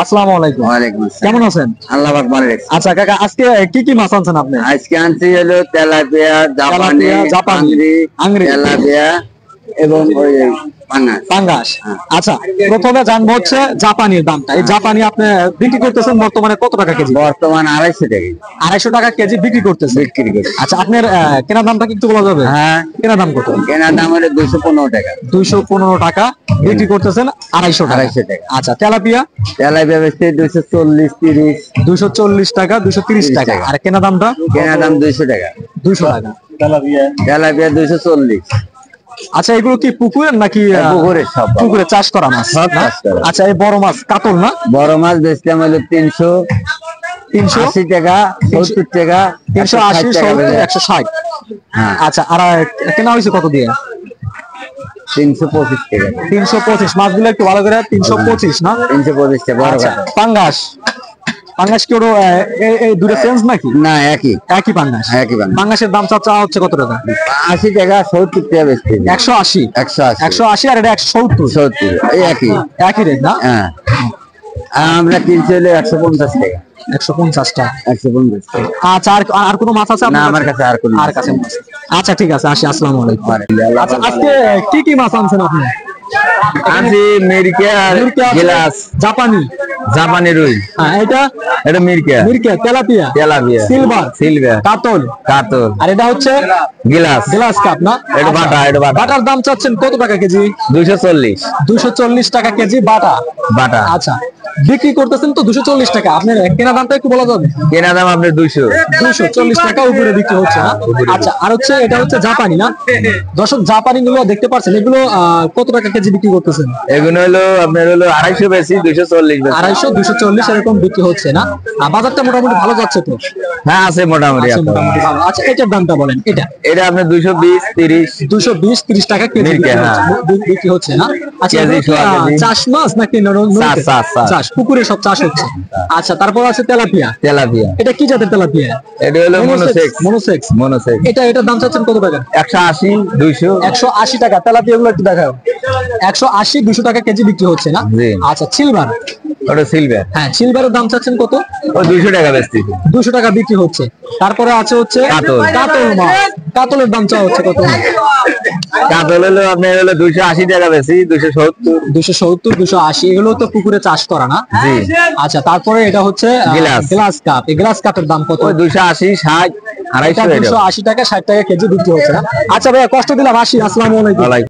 আসসালামু আলাইকুম। ওয়ালাইকুম আসসালাম। কেমন আছেন? আল্লাহ পাক ভালো রাখছে। আচ্ছা কাকা, আজকে কি কি মাছ আনছেন আপনি? আজকে আনছি হলো তেলাপিয়া, জাপানি, জাপানি, আংরি, তেলাপিয়া এবং ওই পাঙ্গাস। আচ্ছা, প্রথমে জানবো হচ্ছে জাপানির দামটা। এই জাপানি আপনি বিক্রি করতেছেন বর্তমানে কত টাকা কেজি? বর্তমান 250 টাকা। 250 টাকা কেজি বিক্রি করতেছেন। আচ্ছা, আপনার কেনা দামটা কি একটু বলা যাবে? হ্যাঁ, কেনা দাম কত? কেনা দাম হলো 215 টাকা। 215 টাকা বিক্রি করতেছেন 250 টাকা। আচ্ছা, তেলাপিয়া? তেলাপিয়া বেচতে 240, 30। 240 টাকা, 230 টাকা। আর কেনা দামটা? কেনা দাম 200 টাকা। 200 টাকা। তেলাপিয়া 240। আচ্ছা, এগুলো কি পুকুরের নাকি পুকুরে চাষ করা মাছ? আচ্ছা, এই বড় মাছ কাতল না? বড় মাছ বেচলাম হলো 380 টাকা, 70 টাকা, 380, 70, 160। আচ্ছা, আর কেনা হয়েছে কত দিয়ে? 325 টাকা। 325। মাছগুলো একটু ভালো করে 325 না? 325 টাকা বড়। পাঙ্গাস? পাঙ্গাস কি ওর এই দুটো চেঞ্জ নাকি? না, একই পাঙ্গাস। পাঙ্গাসের দাম চাচা হচ্ছে কত টাকা? 80 টাকা, 70 টাকা বেচতে। 180 আর এটা 170। এই একই রেট না? হ্যাঁ, আমরা কিনছি হলো 150 টাকা। 150 টাকা। 150 টাকা। আচ্ছা, আর কোনো মাছ আছে? না, আমার কাছে আর কোনো মাছ। আচ্ছা, ঠিক আছে, আসি। আসসালামু আলাইকুম। আচ্ছা, আজকে কি মাছ আনছেন আপনি? আনছি মিরকা, গিলাস, জাপানি রুই। এটা মিরকা, তেলাপিয়া, সিলভার, কাতল। আর এটা হচ্ছে গ্লাস কাপ না? এটা বাটার দাম চাচ্ছেন কত টাকা কেজি? 240 টাকা কেজি বাটা। আচ্ছা, বিক্রি করতেছেন তো 240 টাকা। আপনার কেনা দামটা একটু বলা যাবে? কেনা দাম আপনার 240 টাকা উপরে বিক্রি হচ্ছে না? আচ্ছা, আর হচ্ছে এটা হচ্ছে জাপানি না? দর্শক, জাপানি গুলো দেখতে পাচ্ছেন, এগুলো কত টাকা কেজি বিক্রি করতেছেন? এগুলো হলো আপনার হলো 250 বেশি, 240 বেশি। 250, 240 এরকম বিক্রি হচ্ছে না? বাজারটা মোটামুটি ভালো যাচ্ছে তো? হ্যাঁ, আছে মোটামুটি ভালো। আচ্ছা, এটার দামটা বলেন। এটা আপনার 220, 30 টাকা কেজি বিক্রি হচ্ছে না? আচ্ছা, চাষ মাছ নাকি? চাষ, পুকুরে সব চাষ হচ্ছে। আচ্ছা, তারপর আছে তেলাপিয়া। এটা কি জাতের তেলাপিয়া? এটা হলো মনোসেক্স। এটার দাম চাচ্ছেন কত টাকা? 180, 200। 180 টাকা। তেলাপিয়া গুলো একটু দেখাও। 180, 200 টাকা কেজি বিক্রি হচ্ছে না? আচ্ছা, সিলভার? হ্যাঁ, সিলভারের দাম চাচ্ছেন কত? 200 টাকা বেচছি। 200 টাকা বিক্রি হচ্ছে। তারপরে আছে হচ্ছে কাতল মাছ। কাতলের দাম চাওয়া হচ্ছে কত? কাতল হলো আপনার হলো 280 টাকা বেশি, 270, 280। এগুলো তো পুকুরে চাষ করা না? আচ্ছা, তারপরে এটা হচ্ছে গ্লাস কাপ। এই গ্লাস কাপের দাম কত? 280, 60, 250। 280 টাকা, 60 টাকা কেজি বিক্রি হচ্ছে না? আচ্ছা ভাইয়া, কষ্ট দিলাম, আসি। আসসালামু আলাইকুম।